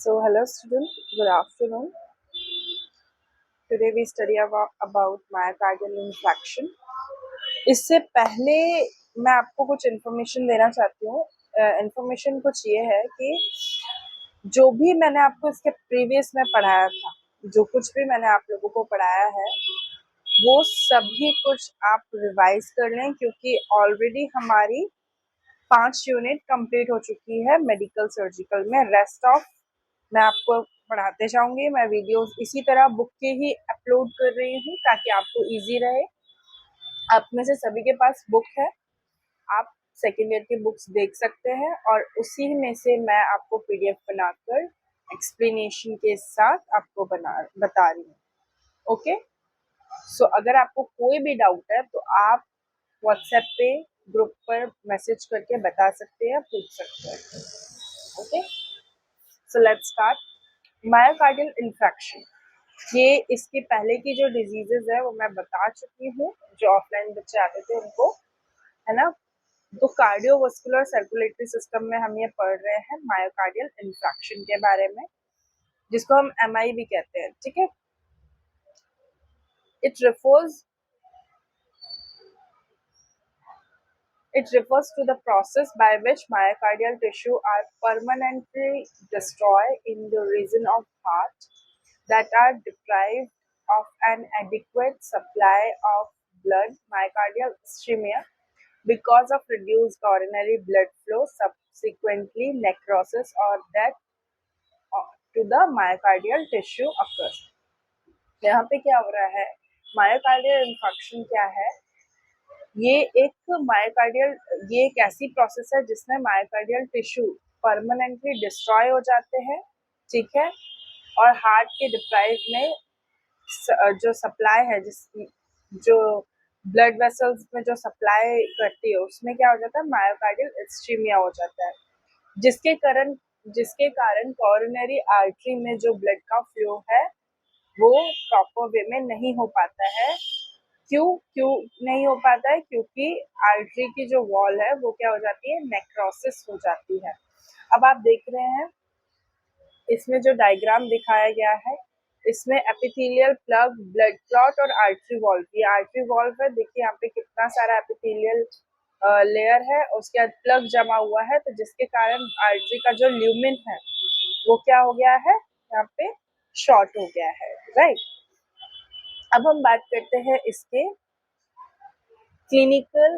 So, hello student, good afternoon. Today we study about myocardial infarction. इससे पहले मैं आपको कुछ इन्फॉर्मेशन देना चाहती हूँ. इन्फॉर्मेशन कुछ ये है कि जो भी मैंने आपको इसके प्रीवियस में पढ़ाया था, जो कुछ भी मैंने आप लोगों को पढ़ाया है, वो सभी कुछ आप रिवाइज कर लें, क्योंकि ऑलरेडी हमारी 5 यूनिट कंप्लीट हो चुकी है मेडिकल सर्जिकल में. रेस्ट ऑफ मैं आपको पढ़ाते जाऊंगी. मैं वीडियोस इसी तरह बुक के ही अपलोड कर रही हूँ ताकि आपको इजी रहे. आप में से सभी के पास बुक है, आप सेकेंड ईयर की बुक्स देख सकते हैं और उसी में से मैं आपको पीडीएफ बनाकर एक्सप्लेनेशन के साथ आपको बता रही हूँ. ओके, सो अगर आपको कोई भी डाउट है तो आप व्हाट्सएप पे ग्रुप पर मैसेज करके बता सकते हैं, पूछ सकते हैं. Okay, so let's start. Myocardial infection, ये इसके पहले की जो डिजीजेस है वो मैं बता चुकी हूँ. जो ऑफलाइन बच्चे आते थे उनको, है ना. तो कार्डियोवास्कुलर सर्कुलेटरी सिस्टम में हम ये पढ़ रहे हैं मायोकार्डियल इन्फेक्शन के बारे में, जिसको हम एमआई भी कहते हैं. ठीक है. It refers to the process by which myocardial tissue are permanently destroyed in the region of heart that are deprived of an adequate supply of blood, myocardial ischemia, because of reduced coronary blood flow, subsequently necrosis or death to the myocardial tissue occurs. यहाँ पे क्या हो रहा है, myocardial infection क्या है? ये एक ऐसी प्रोसेस है जिसमें मायोकार्डियल टिश्यू परमानेंटली डिस्ट्रॉय हो जाते हैं. ठीक है. और हार्ट के डिप्राइव में जो सप्लाई है, जो ब्लड वेसल्स में जो सप्लाई करती है, उसमें क्या हो जाता है, मायोकार्डियल इस्चीमिया हो जाता है, जिसके कारण कोरोनरी आर्टरी में जो ब्लड का फ्लो है वो प्रॉपर वे में नहीं हो पाता है. क्यों नहीं हो पाता है? क्योंकि आर्टरी की जो वॉल है वो क्या हो जाती है, नेक्रोसिस हो जाती है. अब आप देख रहे हैं इसमें जो डायग्राम दिखाया गया है, इसमें एपिथेलियल प्लग, ब्लड क्लॉट और आर्टरी वॉल्व. ये आर्टरी वॉल्व है, देखिए यहाँ पे कितना सारा एपिथेलियल लेयर है, उसके बाद प्लग जमा हुआ है, तो जिसके कारण आर्टरी का जो ल्यूमेन है वो क्या हो गया है, यहाँ पे शॉर्ट हो गया है. राइट. अब हम बात करते हैं इसके clinical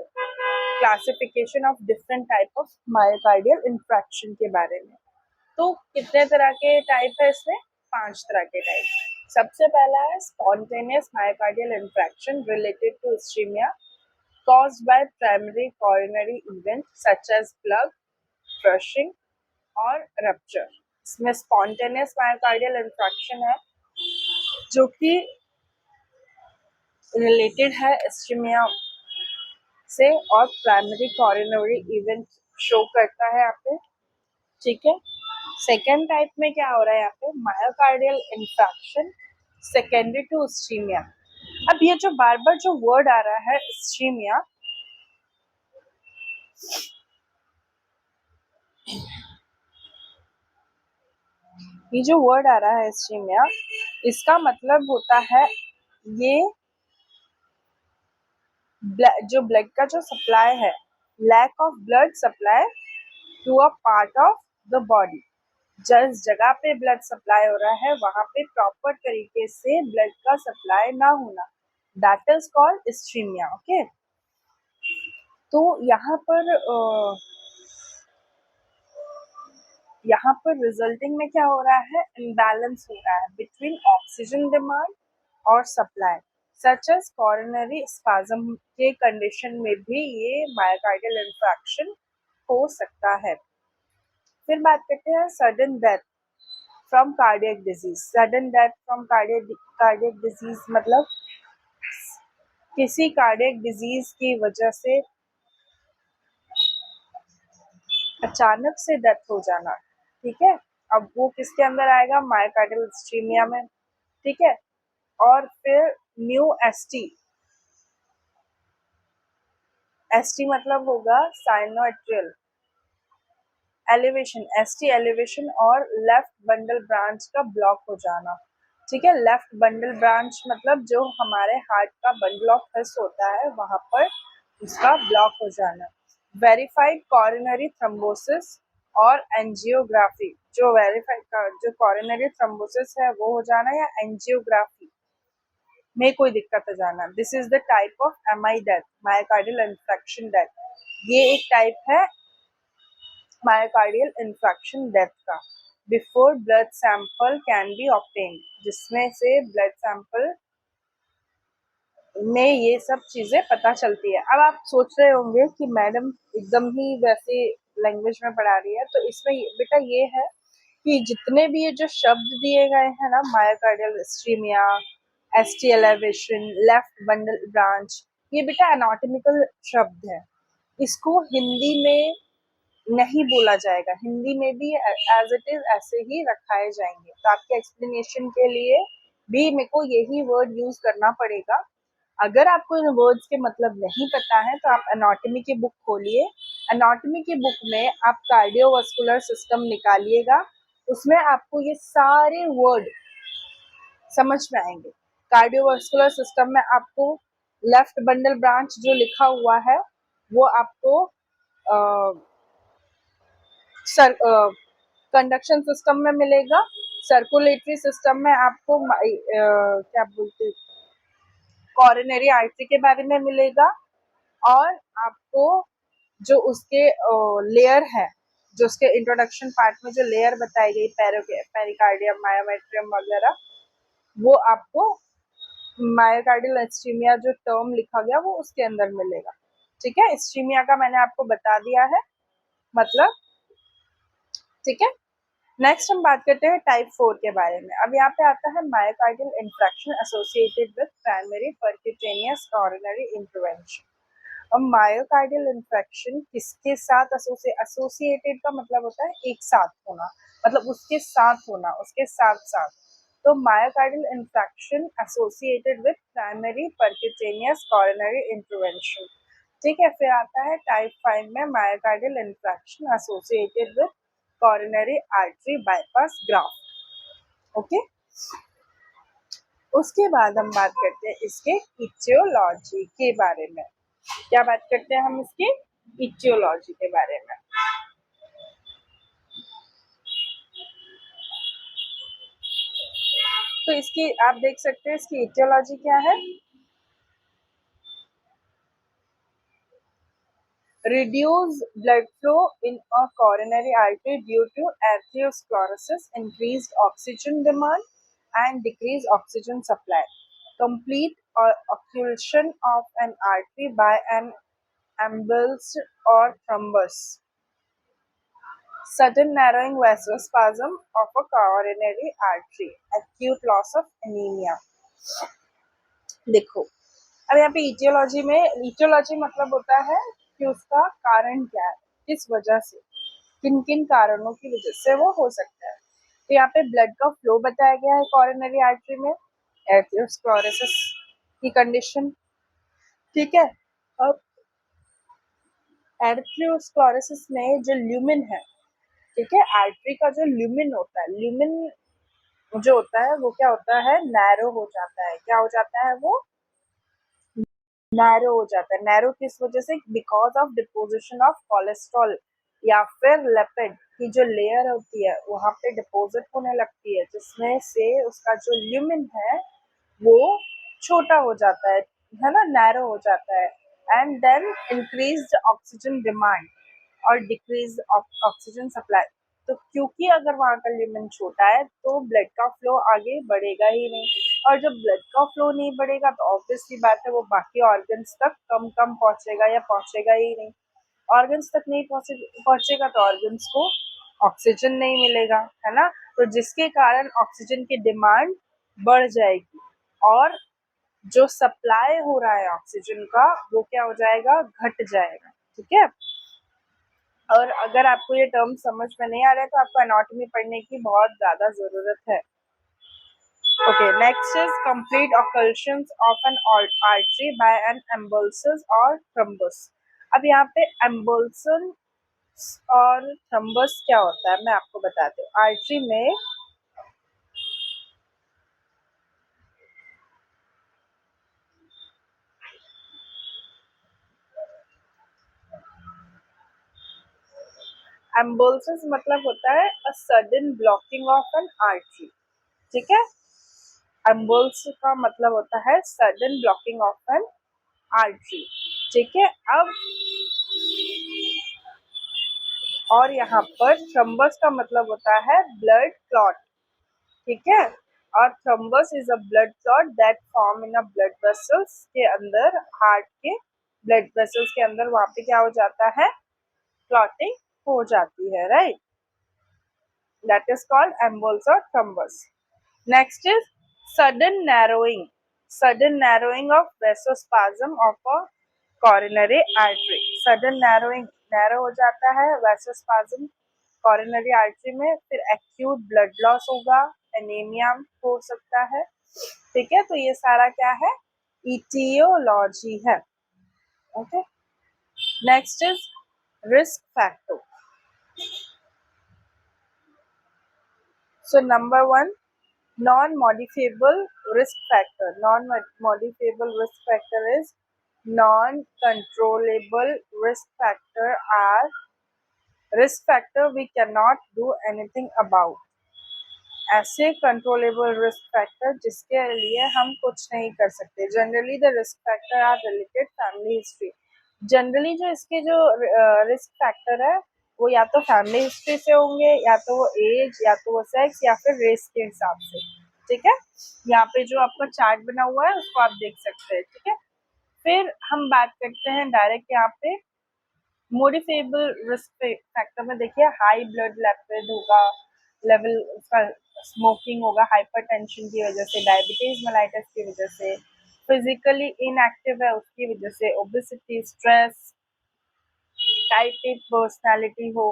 classification of different type of myocardial infection के बारे में. तो कितने तरह के टाइप है इसमें? 5 तरह के टाइप. सबसे पहला है spontaneous myocardial infection related to ischaemia caused by primary coronary event such as plug, crushing और rupture. इसमें स्पॉन्टेनियस मायोकार्डियल इन्फेक्शन है जो कि रिलेटेड है इस्चीमिया से और प्राइमरी कोरोनरी इवेंट शो करता है यहाँ पे. ठीक है. सेकेंड टाइप में क्या हो रहा है यहाँ पे, myocardial infection secondary to ischaemia. अब ये जो बार बार जो वर्ड आ रहा है इस्चीमिया, ये जो वर्ड आ रहा है इस्चीमिया, इसका मतलब होता है ये जो ब्लड का जो सप्लाई है, lack of blood supply to a part of the body. जिस जगह पे ब्लड सप्लाई हो रहा है वहां पे प्रॉपर तरीके से ब्लड का सप्लाई ना होना, that is called ischaemia. Okay. तो यहाँ पर रिजल्टिंग में क्या हो रहा है, इम्बैलेंस हो रहा है बिटवीन ऑक्सीजन डिमांड और supply, such as coronary spasm के कंडीशन में भी ये मायोकार्डियल इन्फेक्शन हो सकता है. फिर बात करते हैं sudden death from cardiac disease. Sudden death from cardiac disease मतलब किसी कार्डियक डिजीज की वजह से अचानक से डेथ हो जाना. ठीक है. अब वो किसके अंदर आएगा, मायोकार्डियल इस्चीमिया में. ठीक है. और फिर न्यू एसटी मतलब होगा साइनोएट्रियल. एलिवेशन, एसटी एलिवेशन और लेफ्ट बंडल ब्रांच का ब्लॉक हो जाना। ठीक है, लेफ्ट बंडल ब्रांच मतलब जो हमारे हार्ट का बंडल ऑफ हिस होता है वहां पर उसका ब्लॉक हो जाना। वेरीफाइड कॉरोनरी थ्रोम्बोसिस और एंजियोग्राफी, जो वेरीफाइड जो कॉरोनरी थ्रोम्बोसिस है वो हो जाना या एंजियोग्राफी में कोई दिक्कत हो जाना। This is the type of MI death, myocardial infraction death. ये एक टाइप है मायोकार्डियल इंफ्रैक्शन डेथ का। Before blood sample can be obtain, जिसमें से ब्लड सैंपल में ये सब चीजें पता चलती है। अब आप सोच रहे होंगे कि मैडम एकदम ही वैसे लैंग्वेज में पढ़ा रही है, तो इसमें बेटा ये है कि जितने भी ये जो शब्द दिए गए हैं ना, myocardial ischaemia, ST elevation, left bundle branch, ये बेटा एनाटॉमिकल शब्द है। इसको हिंदी में नहीं बोला जाएगा, हिंदी में भी एज इट इज ऐसे ही रखाए जाएंगे। तो आपके एक्सप्लेनेशन के लिए भी मेरे को यही वर्ड यूज करना पड़ेगा। अगर आपको इन वर्ड्स के मतलब नहीं पता है तो आप एनाटॉमी की बुक खोलिए, एनाटॉमी की बुक में आप कार्डियोवास्कुलर सिस्टम निकालिएगा, उसमें आपको ये सारे वर्ड समझ में आएंगे। कार्डियोवास्कुलर सिस्टम में आपको लेफ्ट बंडल ब्रांच जो लिखा हुआ है वो आपको कंडक्शन सिस्टम में मिलेगा। सर्कुलेटरी सिस्टम में आपको क्या बोलते कॉरोनरी आर्टरी के बारे में मिलेगा। और आपको जो उसके लेयर है, जो उसके इंट्रोडक्शन पार्ट में जो लेयर बताई गई पेरिकार्डियम, मायोमेट्रियम वगैरह, वो आपको मायोकार्डियल इस्कीमिया जो टर्म लिखा गया वो उसके अंदर मिलेगा। ठीक है, इस्कीमिया का मैंने आपको बता दिया है मतलब। ठीक है, नेक्स्ट हम बात करते हैं टाइप 4 के बारे में। अब यहाँ पे आता है myocardial infraction associated with primary percutaneous coronary intervention. अब मायोकार्डियल इंफ्रैक्शन किसके साथ एसोसिएटेड का मतलब होता है एक साथ होना, मतलब उसके साथ होना, उसके साथ साथ। तो myocardial infraction associated with primary percutaneous coronary intervention. ठीक है, फिर आता है टाइप 5 में myocardial infraction associated with coronary artery bypass graft. Okay, उसके बाद हम बात करते हैं इसके इटियोलॉजी के बारे में। क्या बात करते हैं हम इसकी इटियोलॉजी के बारे में। तो इसकी आप देख सकते हैं इसकी इटियोलॉजी क्या है। Reduce blood flow in a coronary artery due to atherosclerosis, increased oxygen demand, and decreased oxygen supply. Complete occlusion of an artery by an embolus or thrombus. Sudden narrowing vasospasm of a coronary artery. Acute loss of anemia. देखो, अब यहाँ पे etiology में, etiology मतलब होता है कि उसका कारण क्या है, किस वजह से, किन किन कारणों की वजह से वो हो सकता है। तो यहाँ पे ब्लड का फ्लो बताया गया है कॉरोनरी आर्टरी में, एथियोस्क्लेरोसिस की कंडीशन। ठीक है, अब एथियोस्क्लेरोसिस में जो ल्यूमिन है, ठीक है, आर्टरी का जो ल्यूमिन होता है, ल्यूमिन जो होता है वो क्या होता है, नैरो हो जाता है। क्या हो जाता है वो, नैरो हो जाता है। नैरो किस वजह से, because of deposition of cholesterol या फिर लिपिड की जो लेयर होती है वहां पे डिपोजिट होने लगती है, जिसमें से उसका जो ल्यूमिन है वो छोटा हो जाता है ना, नैरो हो जाता है। And then increase oxygen demand और डिक्रीज ऑक्सीजन सप्लाई। तो क्योंकि अगर वहां का ल्यूमेन छोटा है तो ब्लड का फ्लो आगे बढ़ेगा ही नहीं, और जब ब्लड का फ्लो नहीं बढ़ेगा तो ऑब्वियसली बात है वो बाकी ऑर्गन्स तक कम कम पहुंचेगा या पहुंचेगा ही नहीं। ऑर्गन्स तक नहीं पहुंचेगा तो ऑर्गन्स को ऑक्सीजन नहीं मिलेगा, है ना। तो जिसके कारण ऑक्सीजन की डिमांड बढ़ जाएगी और जो सप्लाई हो रहा है ऑक्सीजन का वो क्या हो जाएगा, घट जाएगा। ठीक है, और अगर आपको ये टर्म समझ में नहीं आ रहा है तो आपको एनाटॉमी पढ़ने की बहुत ज्यादा जरूरत है। Okay, next is complete occlusion of an artery by an embolism और थ्रोम्बस। अब यहाँ पे एम्बोल्सन और थ्रम्बस क्या होता है मैं आपको बताती हूँ। आर्टरी में एम्बोलिसिस मतलब होता है a sudden blocking of an artery. ठीक है, एम्बोलिसिस का मतलब होता है sudden blocking of an artery. ठीक है, अब और यहाँ पर थ्रम्बस का मतलब होता है ब्लड क्लॉट। ठीक है, और thrombus is a blood clot that form in a blood vessels के अंदर, हार्ट के ब्लड वेसल्स के अंदर वहां पे क्या हो जाता है, क्लॉटिंग हो जाती है, right. That is called embolus और thrombus. Next is sudden narrowing, sudden narrowing of vasospasm of a coronary artery. Sudden narrowing, narrow हो जाता है वेसोस्पाज्म कोरोनरी आर्टरी में, फिर एक्यूट ब्लड लॉस होगा, एनीमिया हो सकता है। ठीक है, तो ये सारा क्या है, इटियोलॉजी है। Okay, next is risk factor. So number one, non-modifiable risk factor. Non-modifiable risk factor is non-controllable risk factor are risk factor we cannot do anything about. ऐसे कंट्रोलेबल रिस्क फैक्टर जिसके लिए हम कुछ नहीं कर सकते। Generally the risk factor are related family history. Generally जो इसके जो रिस्क फैक्टर है वो या तो फैमिली हिस्ट्री से होंगे, या तो वो एज, या तो वो सेक्स, या फिर रेस के हिसाब से। ठीक है, यहाँ पे जो आपका चार्ट बना हुआ है उसको आप देख सकते हैं। ठीक है, फिर हम बात करते हैं डायरेक्ट यहाँ पे मोडिफेबल रिस्क फैक्टर में। देखिए, हाई ब्लड लेवल होगा, लेवल उसका, स्मोकिंग होगा, हाइपरटेंशन की वजह से, डायबिटीज मेलाइटिस की वजह से, फिजिकली इनएक्टिव है उसकी वजह से, obesity, stress, type A personality हो।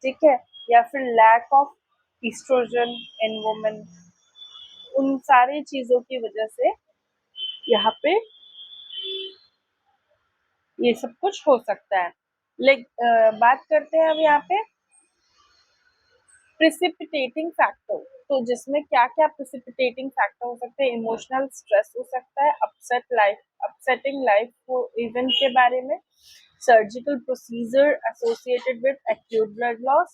ठीक है, या फिर lack of oestrogen in women, उन सारी चीजों की वजह से यहाँ पे ये सब कुछ हो सकता है। बात करते हैं अब यहाँ पे प्रिसिपिटेटिंग फैक्टर। तो जिसमें क्या क्या प्रिसिपिटेटिंग फैक्टर हो सकते हैं, इमोशनल स्ट्रेस हो सकता है, अपसेटिंग लाइफ को इवेंट के बारे में, surgical procedure associated with acute blood loss,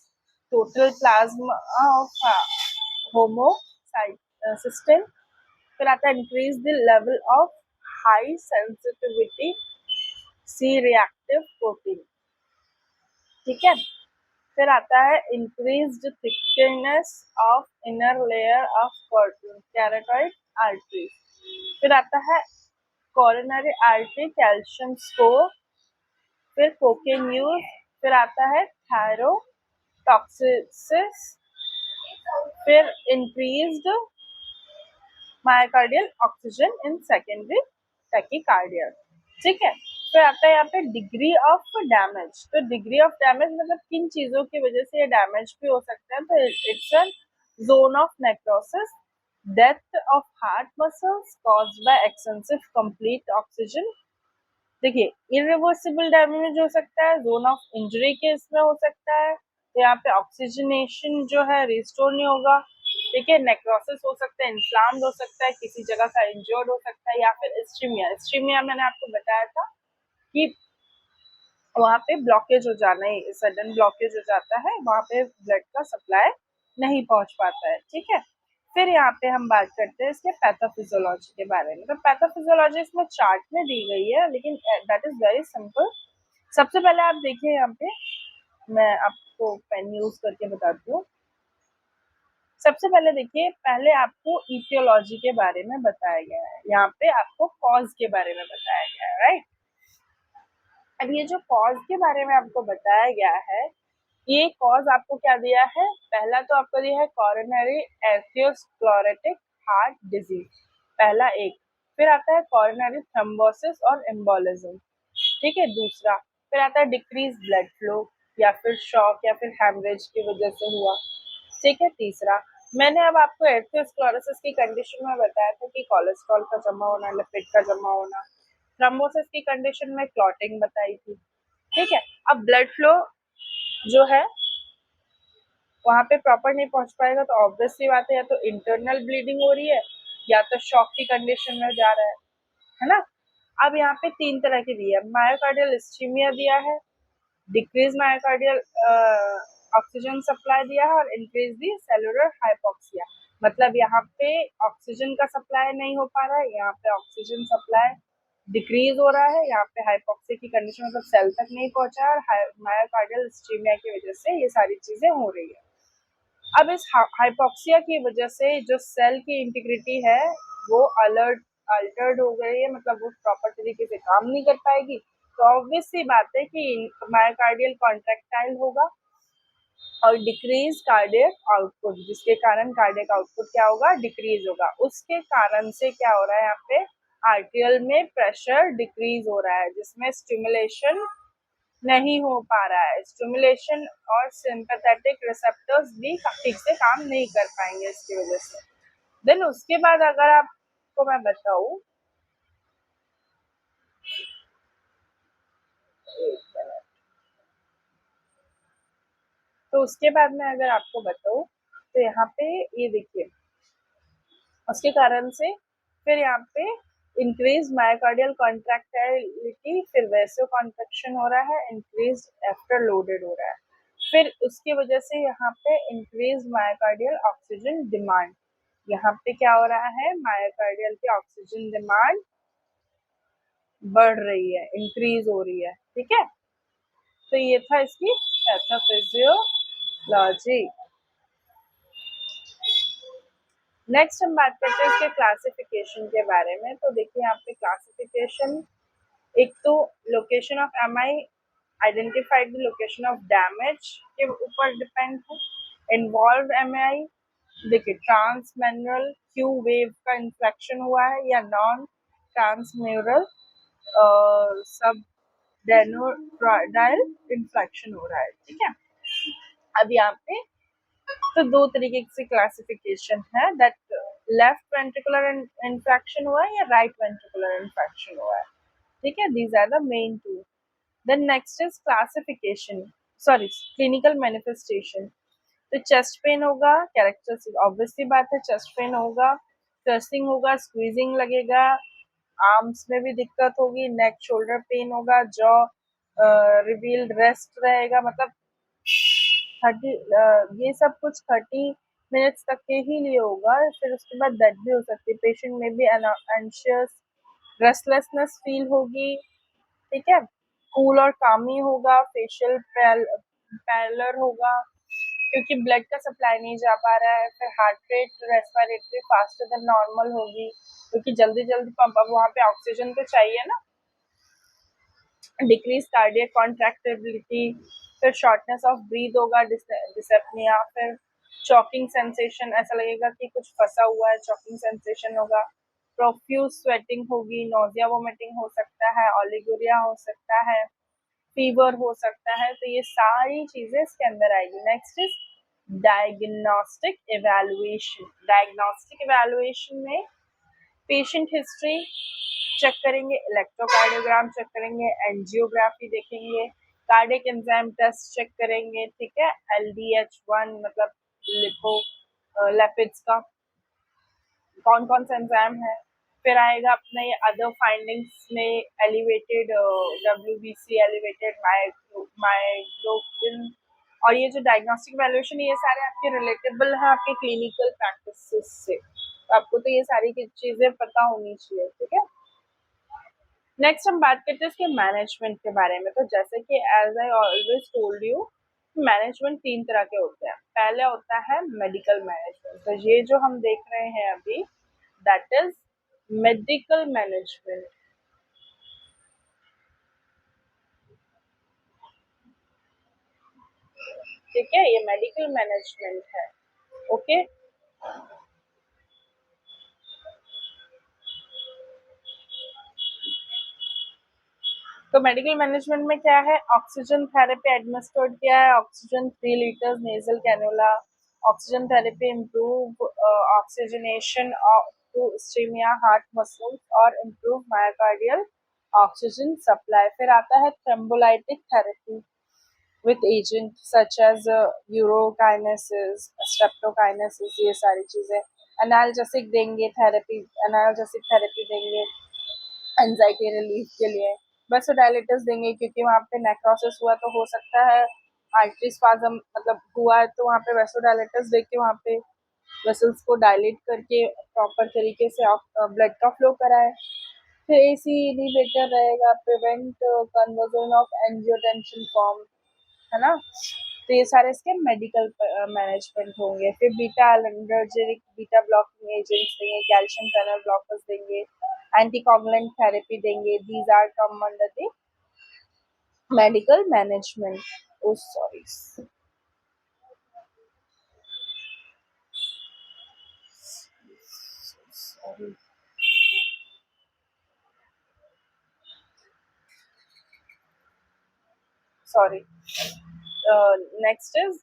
total plasma of homocysteine. फिर आता है increase the level of high sensitivity C reactive protein. ठीक है, फिर आता है increased thickness of inner layer of carotid artery. फिर आता है कोरोनरी आर्टरी कैल्शियम स्कोर, फिर कोकेन्यूज, फिर आता है थायरोटॉक्सिस, फिर increased myocardial oxygen in secondary tachycardia. ठीक है, फिर आता है यहाँ पे डिग्री ऑफ डैमेज। तो डिग्री ऑफ डैमेज मतलब किन चीजों की वजह से ये डैमेज भी हो सकता है, तो it's a zone of necrosis, death of heart muscles caused by extensive complete oxygen. देखिए, इरिवर्सिबल डैमेज हो सकता है, जोन ऑफ इंजरी के इसमें हो सकता है, तो यहाँ पे ऑक्सीजनेशन जो है रिस्टोर नहीं होगा। ठीक है, नेक्रोसिस हो सकता है, इन्फ्लाम्ड हो सकता है, किसी जगह का इंजर्ड हो सकता है, या फिर इस्चीमिया। इस्चीमिया मैंने आपको बताया था कि वहाँ पे ब्लॉकेज हो जाना है, सडन ब्लॉकेज हो जाता है, वहाँ पे ब्लड का सप्लाई नहीं पहुंच पाता है। ठीक है, फिर यहाँ पे हम बात करते हैं इसके पैथोफिजियोलॉजी के बारे में। तो पैथोफिजियोलॉजी इसमें चार्ट में दी गई है, लेकिन दैट इज वेरी सिंपल। सबसे पहले आप देखिए यहाँ पे, मैं आपको पेन यूज करके बताती हूँ। सबसे पहले देखिए, पहले आपको इटियोलॉजी के बारे में बताया गया है, यहाँ पे आपको कॉज के बारे में बताया गया है, राइट। अब ये जो कॉज के बारे में आपको बताया गया है, ये कॉज आपको क्या दिया है, पहला तो आपको दिया है कोरोनरी एथियोस्क्लेरोटिक हार्ट डिजीज, पहला एक। फिर आता है कोरोनरी थ्रोम्बोसिस और एम्बोलिज्म। ठीक है, दूसरा। फिर आता है डिक्रीज ब्लड फ्लो, या फिर शॉक, या फिर हेमरेज की वजह से हुआ। ठीक है, तीसरा। मैंने अब आपको एथियोस्क्लेरोसिस की कंडीशन में बताया था कि कोलेस्ट्रॉल का जमा होना, लिपिड का जमा होना। थ्रोम्बोसिस की कंडीशन में क्लॉटिंग बताई थी। ठीक है, अब ब्लड फ्लो जो है वहां पे प्रॉपर नहीं पहुंच पाएगा, तो ऑब्वियस सी बात है या तो इंटरनल ब्लीडिंग हो रही है या तो शॉक की कंडीशन में जा रहा है ना। अब यहाँ पे तीन तरह की दी है, मायोकार्डियल इस्चीमिया दिया है, डिक्रीज मायोकार्डियल ऑक्सीजन सप्लाई दिया है, और इंक्रीज दी सेलुलर हाइपोक्सिया। मतलब यहाँ पे ऑक्सीजन का सप्लाई नहीं हो पा रहा है, यहाँ पे ऑक्सीजन सप्लाई डिक्रीज हो रहा है, यहाँ पे हाइपोक्सिया की कंडीशन मतलब सेल तक नहीं पहुंचा है, और मायोकार्डियल इस्चीमिया की वजह से ये सारी चीजें हो रही है। अब इस हाइपोक्सिया की वजह से जो सेल की इंटीग्रिटी है वो अल्टर्ड हो गई है, मतलब वो प्रॉपर तरीके से काम नहीं कर पाएगी। तो ऑब्वियस सी बात है कि मायोकार्डियल कॉन्ट्रैक्टाइल होगा और डिक्रीज कार्डियक आउटपुट, जिसके कारण कार्डियक आउटपुट क्या होगा, डिक्रीज होगा। उसके कारण से क्या हो रहा है, यहाँ पे आर्टियल में प्रेशर डिक्रीज हो रहा है, जिसमें स्टिमुलेशन नहीं हो पा रहा है, स्टिमुलेशन और सिंपैथेटिक रिसेप्टर्स भी ठीक से काम नहीं कर पाएंगे इसकी वजह से। देन उसके बाद अगर आपको मैं बताऊं, तो उसके बाद में अगर आपको बताऊं, तो यहाँ पे ये देखिए, उसके कारण से फिर यहाँ पे इंक्रीज मायोकार्डियल कॉन्ट्रैक्टाइलिटी, फिर वैसो कॉन्ट्रैक्शन हो रहा है, इंक्रीज आफ्टर लोडेड हो रहा है, फिर उसकी वजह से यहाँ पे इंक्रीज मायोकार्डियल ऑक्सीजन डिमांड। यहाँ पे क्या हो रहा है, मायोकार्डियल की ऑक्सीजन डिमांड बढ़ रही है, इंक्रीज हो रही है, ठीक है। तो ये था इसकी पैथोफिजियोलॉजी। नेक्स्ट हम बात करते हैं इसके क्लासिफिकेशन के बारे में। तो देखिए यहाँ पे क्लासिफिकेशन, एक तो location of MI, identified the location of damage के ऊपर डिपेंड है। इन्वॉल्व एमआई, देखिए ट्रांसमेमरल क्यू वेव का इंफ्लेक्शन हुआ है या नॉन ट्रांसम्यूरल सब डेनोडाइल इंफ्लेक्शन हो रहा है, ठीक है। अब यहाँ पे तो दो तरीके से क्लासिफिकेशन है, दैट लेफ्ट वेंट्रिकुलर इंफ्लेक्शन हुआ है या राइट वेंट्रिकुलर इंफ्लेक्शन हुआ है, ठीक है। These are the main two. Then next is classification, sorry clinical manifestation. तो चेस्ट पेन होगा, कैरेक्टरिस्टिक ऑब्वियसली बात है, चेस्ट पेन होगा, क्रसिंग होगा, स्क्वीजिंग लगेगा, आर्म्स में भी दिक्कत होगी, नेक शोल्डर पेन होगा, जॉ रिवील्ड रेस्ट रहेगा, मतलब 30 ये सब कुछ 30 मिनट्स तक के ही लिए होगा, फिर उसके बाद डेथ भी हो सकती है। पेशेंट में भी एंशियस, रेस्टलेसनेस फील होगी, ठीक है। कूल और कामी होगा, फेशियल पैलर होगा क्योंकि ब्लड का सप्लाई नहीं जा पा रहा है। फिर heart rate respiratory faster than normal होगी क्योंकि जल्दी जल्दी पंप, अब वहाँ पे ऑक्सीजन तो चाहिए ना। डिक्रीज कार्डियक कॉन्ट्रैक्टिबिलिटी, फिर शॉर्टनेस ऑफ ब्रीथ होगा, डिसेप्निया, फिर चॉकिंग सेंसेशन, ऐसा लगेगा कि कुछ फंसा हुआ है, चॉकिंग सेंसेशन होगा, प्रोफ्यूज स्वेटिंग होगी, नोजिया वोमिटिंग हो सकता है, ओलिगोरिया हो सकता है, फीवर हो सकता है। तो ये सारी चीजें इसके अंदर आएगी। Next is diagnostic evaluation. Diagnostic evaluation में पेशेंट हिस्ट्री चेक करेंगे, इलेक्ट्रोकार्डियोग्राम चेक करेंगे, एंजियोग्राफी देखेंगे, कार्डियक एंजाइम टेस्ट चेक करेंगे, ठीक है। LDH1 मतलब लिपो लिपिड्स का कौन कौन सा एंजाइम है। फिर आएगा अपने अदर फाइंडिंग्स में एलिवेटेड WBC, एलिवेटेड माइग्लोबिन। और ये जो डायग्नोस्टिक वैल्यूएशन ये सारे आपके रिलेटेबल है आपके क्लिनिकल प्रैक्टिस से, तो आपको तो ये सारी चीजें पता होनी चाहिए, ठीक है। नेक्स्ट हम बात करते हैं इसके मैनेजमेंट के बारे में। तो जैसे कि as I always told you, management तीन तरह के होते हैं। पहले होता है मेडिकल मैनेजमेंट, तो ये जो हम देख रहे हैं अभी, दैट इज मेडिकल मैनेजमेंट, ठीक है, ये मेडिकल मैनेजमेंट है, ओके। तो मेडिकल मैनेजमेंट में क्या है, ऑक्सीजन थेरेपी एडमिनिस्ट्रेट किया है, oxygen 3 litre nasal cannula, oxygen therapy improve oxygenation to ischaemic heart muscles और इम्प्रूव मायोकार्डियल ऑक्सीजन सप्लाई। फिर आता है thrombolytic therapy, with agent such as urokinesis, streptokinesis, ये सारी चीज़ें, एनाल्जेसिक देंगे, एनाल्जेसिक थेरेपी देंगे एंजाइटी रिलीफ के लिए, वेसोडाइलेटर्स देंगे क्योंकि वहाँ पे नेक्रोसिस हुआ तो हो सकता है आर्टरी स्पाज्म मतलब हुआ है, तो वहाँ पे वेसोडाइलेटर्स देके वहाँ पे वेसल्स को डायलेट करके प्रॉपर तरीके से ब्लड का फ्लो कराए। फिर एसी इनिवेटर रहेगा, prevent conversion of angiotensin form, है ना। तो ये सारे इसके मेडिकल मैनेजमेंट होंगे। फिर beta adrenergic beta blocking agents देंगे, कैल्शियम चैनल ब्लॉकर्स देंगे, एंटीकोगुलेंट थेरेपी देंगे। These are come under the medical management. Oh sorry, sorry. Next is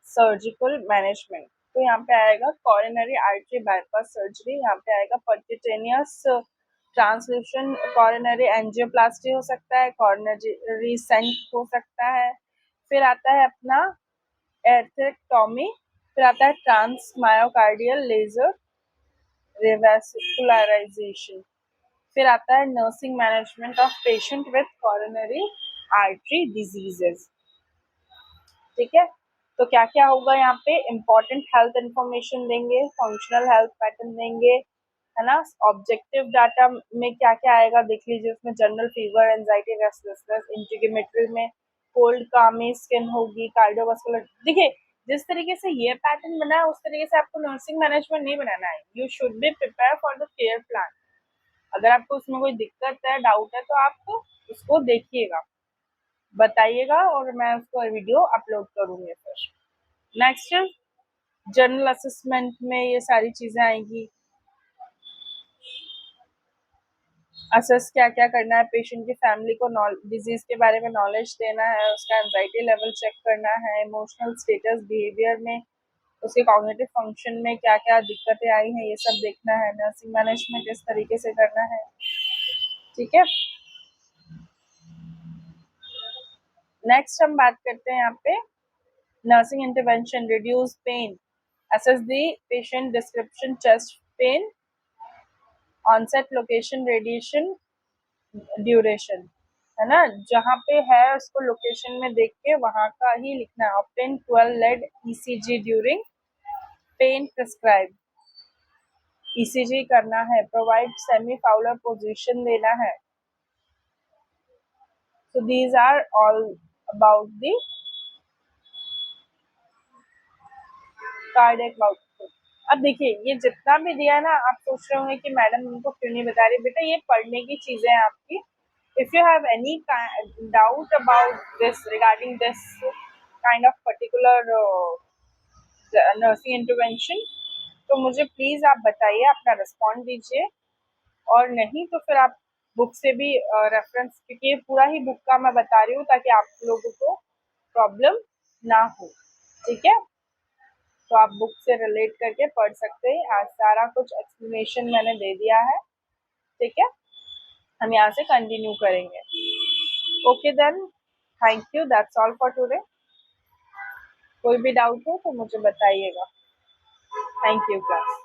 surgical management. तो यहाँ पे आएगा कॉरोनरी आर्टरी बाईपास सर्जरी, यहाँ पे आएगा परक्यूटेनियस ट्रांसल्यूशन, कॉरोनरी एंजियोप्लास्टी हो सकता है, कॉरोनरी सेंट हो सकता है। फिर आता है अपना एर्थेक्टोमी, फिर आता है ट्रांस मायोकार्डियल लेजर रिवेस्कुलराइजेशन, फिर आता है nursing management of patient with coronary artery diseases. ठीक है, तो क्या क्या होगा यहाँ पे, इम्पोर्टेंट हेल्थ इंफॉर्मेशन देंगे, फंक्शनल हेल्थ पैटर्न देंगे, है ना। ऑब्जेक्टिव डाटा में क्या क्या आएगा देख लीजिए, उसमें जनरल फीवर, एंजाइटी, रेस्टलेसनेस, इंटीग्रेटरी में कोल्ड कामी स्किन होगी, कार्डियोवास्कुलर। देखिए जिस तरीके से ये पैटर्न बना है उस तरीके से आपको नर्सिंग मैनेजमेंट नहीं बनाना है। You should be prepare for the care plan. अगर आपको उसमें कोई दिक्कत है, डाउट है, तो आप उसको देखिएगा, बताइएगा और मैं उसको वीडियो अपलोड करूंगी। फिर नेक्स्ट जनरल असेसमेंट में ये सारी चीजें आएंगी। असेस क्या क्या करना है, पेशेंट की फैमिली को डिजीज के बारे में नॉलेज देना है, उसका एंजाइटी लेवल चेक करना है, इमोशनल स्टेटस, बिहेवियर में, उसके कॉग्निटिव फंक्शन में क्या क्या दिक्कतें आई हैं, ये सब देखना है। नर्सिंग मैनेजमेंट इस तरीके से करना है। ठीक है, नेक्स्ट हम बात करते हैं यहाँ पे nursing intervention, reduce pain, assess the patient description, chest pain, onset, location, radiation, duration, है ना। जहाँ पे है उसको लोकेशन में देख के वहाँ का ही लिखना है। obtain 12 lead ECG during pain, prescribe ECG करना है, provide semi fowler position देना है। so these are all about the cardiac output. अब देखिए ये जितना भी दिया है ना, आप सोच रहे होंगे कि मैडम उनको क्यों नहीं बता रही। बेटा ये पढ़ने की चीजें हैं आपकी। If you have any doubt about this, regarding this kind of particular nursing intervention, तो मुझे प्लीज आप बताइए, अपना रिस्पॉन्ड दीजिए। और नहीं तो फिर आप बुक से भी रेफरेंस, क्योंकि ये पूरा ही बुक का मैं बता रही हूँ ताकि आप लोगों को प्रॉब्लम ना हो। ठीक है, तो आप बुक से रिलेट करके पढ़ सकते हैं। आज सारा कुछ एक्सप्लेनेशन मैंने दे दिया है। ठीक है, हम यहाँ से कंटिन्यू करेंगे। Okay then, thank you, that's all for today. कोई भी डाउट हो तो मुझे बताइएगा। Thank you class.